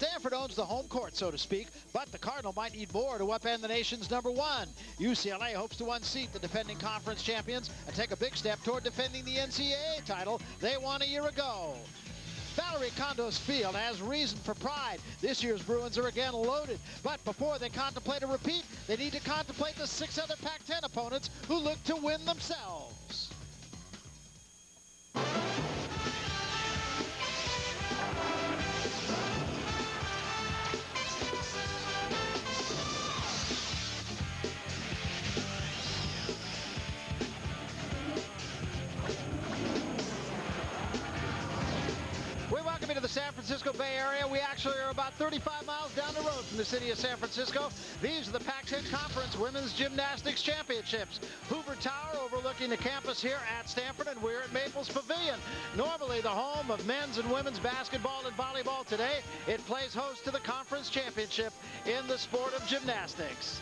Stanford owns the home court, so to speak, but the Cardinal might need more to upend the nation's #1. UCLA hopes to unseat the defending conference champions and take a big step toward defending the NCAA title they won a year ago. Valerie Condos Field has reason for pride. This year's Bruins are again loaded, but before they contemplate a repeat, they need to contemplate the 6 other Pac-10 opponents who look to win themselves. To the San Francisco Bay Area. We actually are about 35 miles down the road from the city of San Francisco. These are the Pac-10 Conference Women's Gymnastics Championships. Hoover Tower overlooking the campus here at Stanford, and we're at Maples Pavilion. Normally the home of men's and women's basketball and volleyball. Today, it plays host to the conference championship in the sport of gymnastics.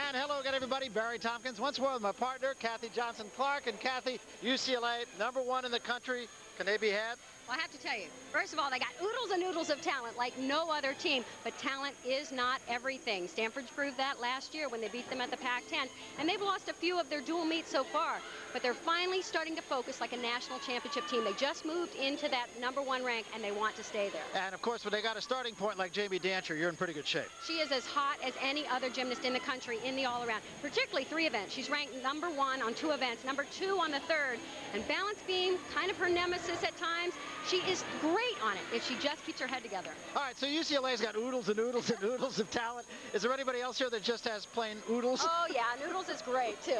And hello again, everybody. Barry Tompkins once more with my partner, Kathy Johnson-Clark. And Kathy, UCLA, #1 in the country. Can they be had? Well, I have to tell you, first of all, they got oodles and oodles of talent like no other team, but talent is not everything. Stanford's proved that last year when they beat them at the Pac-10, and they've lost a few of their dual meets so far, but they're finally starting to focus like a national championship team. They just moved into that #1 rank, and they want to stay there. And, of course, when they got a starting point like Jamie Dancher, you're in pretty good shape. She is as hot as any other gymnast in the country in the all-around, particularly 3 events. She's ranked #1 on 2 events, #2 on the 3rd, and balance beam, kind of her nemesis at times. She is great on it if she just keeps her head together. All right, so UCLA's got oodles and oodles and oodles of talent. Is there anybody else here that just has plain oodles? Oh, yeah, noodles is great, too.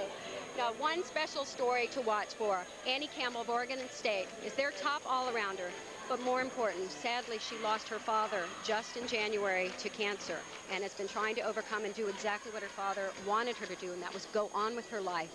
Now, one special story to watch for, Annie Campbell of Oregon State is their top all-arounder. But more important, sadly, she lost her father just in January to cancer and has been trying to overcome and do exactly what her father wanted her to do, and that was go on with her life.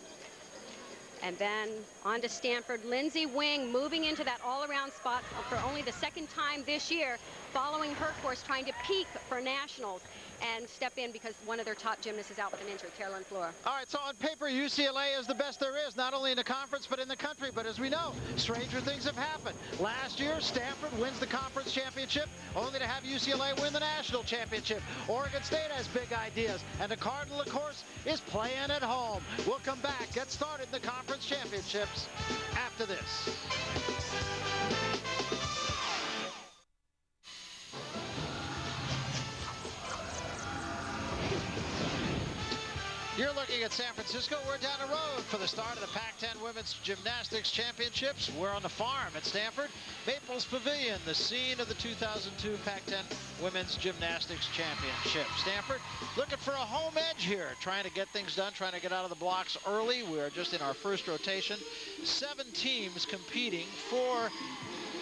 And then on to Stanford, Lindsay Wing moving into that all-around spot for only the 2nd time this year, following her course, trying to peak for nationals and step in because one of their top gymnasts is out with an injury, Carolyn Fleur. All right, so on paper, UCLA is the best there is, not only in the conference, but in the country. But as we know, stranger things have happened. Last year, Stanford wins the conference championship, only to have UCLA win the national championship. Oregon State has big ideas, and the Cardinal, of course, is playing at home. We'll come back, get started in the conference championships after this. You're looking at San Francisco. We're down the road for the start of the Pac-10 Women's Gymnastics Championships. We're on the farm at Stanford. Maples Pavilion, the scene of the 2002 Pac-10 Women's Gymnastics Championship. Stanford looking for a home edge here, trying to get things done, trying to get out of the blocks early. We're just in our first rotation. 7 teams competing for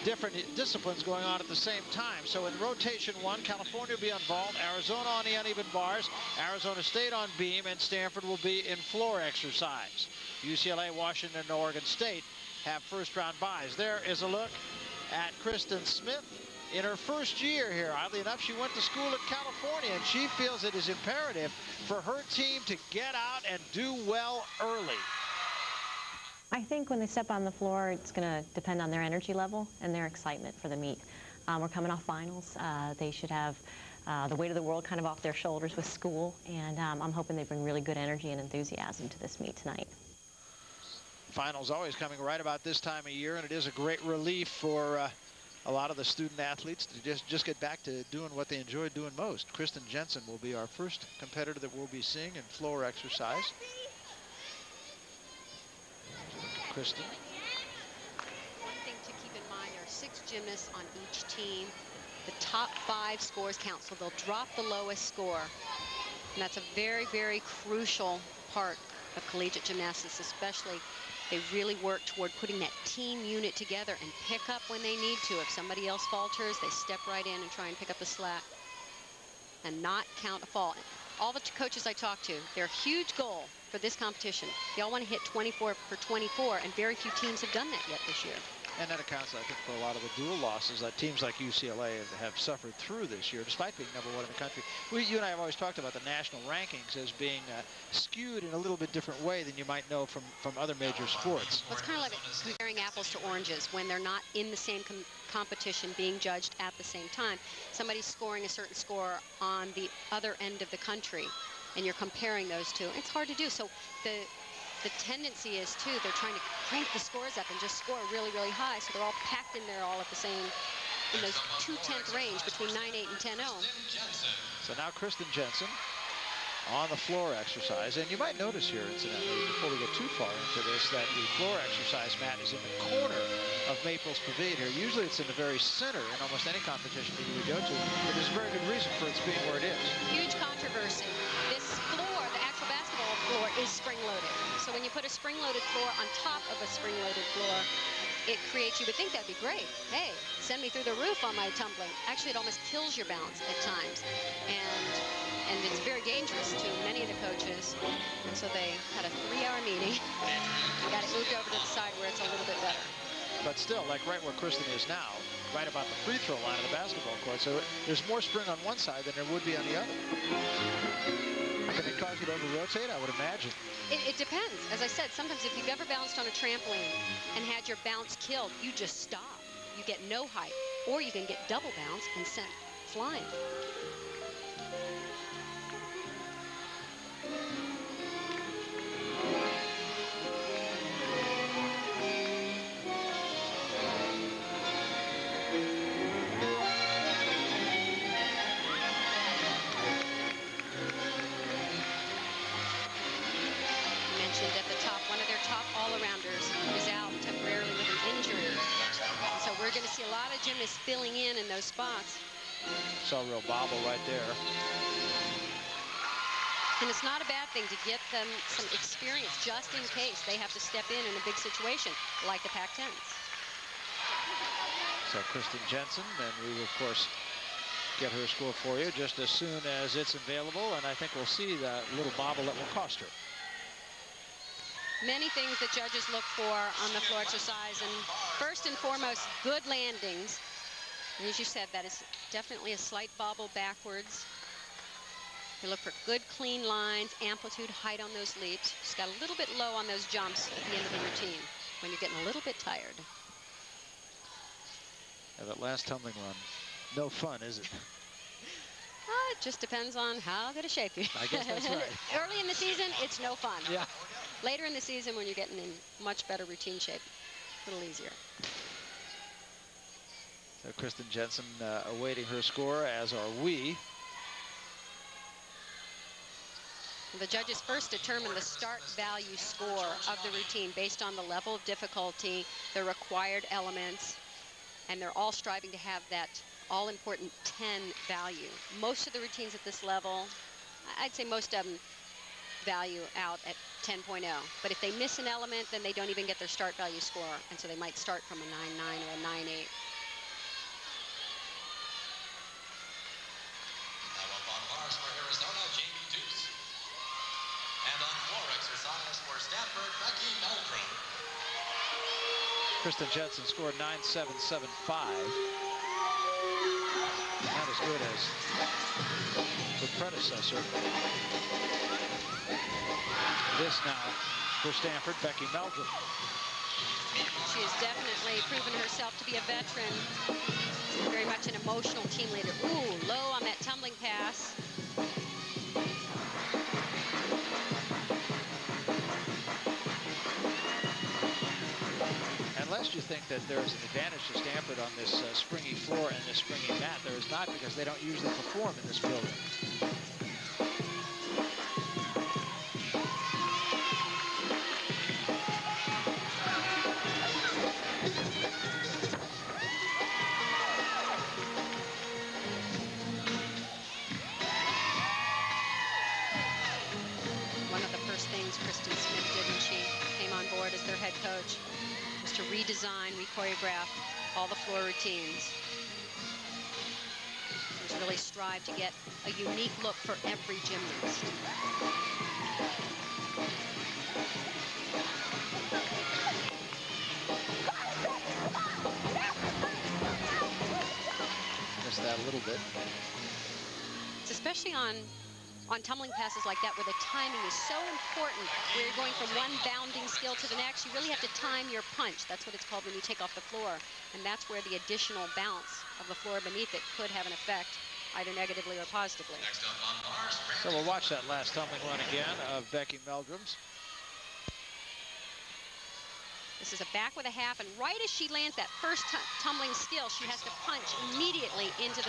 different disciplines going on at the same time. So in rotation 1, California will be involved, Arizona on the uneven bars, Arizona State on beam, and Stanford will be in floor exercise. UCLA, Washington, and Oregon State have first-round byes. There is a look at Kristin Smith in her first year here. Oddly enough, she went to school in California, and she feels it is imperative for her team to get out and do well early. I think when they step on the floor, it's going to depend on their energy level and their excitement for the meet. We're coming off finals. They should have the weight of the world kind of off their shoulders with school, and I'm hoping they bring really good energy and enthusiasm to this meet tonight. Finals always coming right about this time of year, and it is a great relief for a lot of the student athletes to just get back to doing what they enjoy doing most. Kristin Jensen will be our first competitor that we'll be seeing in floor exercise. Kristin. One thing to keep in mind, there are 6 gymnasts on each team. The top 5 scores count, so they'll drop the lowest score. And that's a very, very crucial part of collegiate gymnastics, especially. They really work toward putting that team unit together and pick up when they need to. If somebody else falters, they step right in and try and pick up the slack and not count a fall. All the coaches I talk to, their huge goal for this competition, they all want to hit 24 for 24, and very few teams have done that yet this year. And that accounts, I think, for a lot of the dual losses that teams like UCLA have suffered through this year, despite being #1 in the country. You and I have always talked about the national rankings as being skewed in a little bit different way than you might know from other major sports. Well, it's kind of like comparing apples to oranges when they're not in the same competition being judged at the same time. Somebody's scoring a certain score on the other end of the country, and you're comparing those two. It's hard to do. So the tendency is, too, they're trying to crank the scores up and just score really, really high. So they're all packed in there all at the same, in those 2/10 range between 9-8 and 10-0. So now Kristin Jensen on the floor exercise. And you might notice here, incidentally, before we get too far into this, that the floor exercise mat is in the corner of Maples Pavilion here. Usually it's in the very center in almost any competition that you would go to. But there's a very good reason for its being where it is. Huge controversy. This floor, the actual basketball floor, is spring-loaded. So when you put a spring-loaded floor on top of a spring-loaded floor, it creates, you would think that'd be great. Hey, send me through the roof on my tumbling. Actually, it almost kills your balance at times. And it's very dangerous to many of the coaches. And so they had a 3-hour meeting and got it moved over to the side where it's a little bit better. But still, like right where Kristin is now, right about the free throw line of the basketball court. So there's more spring on one side than there would be on the other. Can it cause you to over-rotate? I would imagine. It depends. As I said, sometimes if you've ever bounced on a trampoline and had your bounce killed, you just stop. You get no height. Or you can get double bounce and sent flying. At the top, one of their top all-arounders is out temporarily with an injury. And so we're going to see a lot of gymnasts filling in those spots. Saw a real bobble right there. And it's not a bad thing to get them some experience just in case they have to step in a big situation like the Pac-10s. So Kristin Jensen, and we will, of course, get her score for you just as soon as it's available. And I think we'll see that little bobble that will cost her. Many things that judges look for on the floor exercise, and first and foremost, good landings. And as you said, that is definitely a slight bobble backwards. You look for good, clean lines, amplitude, height on those leaps. Just got a little bit low on those jumps at the end of the routine when you're getting a little bit tired. Yeah, that last tumbling run, no fun, is it? It just depends on how good a shape you're in. I guess that's right. Early in the season, it's no fun. Yeah. Later in the season, when you're getting in much better routine shape, a little easier. So Kristin Jensen awaiting her score, as are we. The judges first determine the start value score of the routine based on the level of difficulty, the required elements, and they're all striving to have that all-important 10 value. Most of the routines at this level, I'd say most of them value out at 10.0. But if they miss an element, then they don't even get their start value score. And so they might start from a 9.9 or a 9.8. Now up on bars for Arizona, Jamie Deuce. And on floor exercise for Stanford, Becky Meldrum. Kristin Jensen scored 9.775. Not as good as the predecessor. This now for Stanford, Becky Meldrum. She has definitely proven herself to be a veteran. Very much an emotional team leader. Ooh, low on that tumbling pass. Unless you think that there is an advantage to Stanford on this springy floor and this springy mat, there is not, because they don't usually perform in this building. As their head coach, was to redesign, re-choreograph all the floor routines. Just really strive to get a unique look for every gymnast. little bit. It's especially on tumbling passes like that where the timing is so important, where you're going from one bounding skill to the next. You really have to time your punch. That's what it's called when you take off the floor. And that's where the additional bounce of the floor beneath it could have an effect, either negatively or positively. So we'll watch that last tumbling run again of Becky Meldrum's. This is a back with a half, and right as she lands that first tumbling skill, she has to punch immediately into the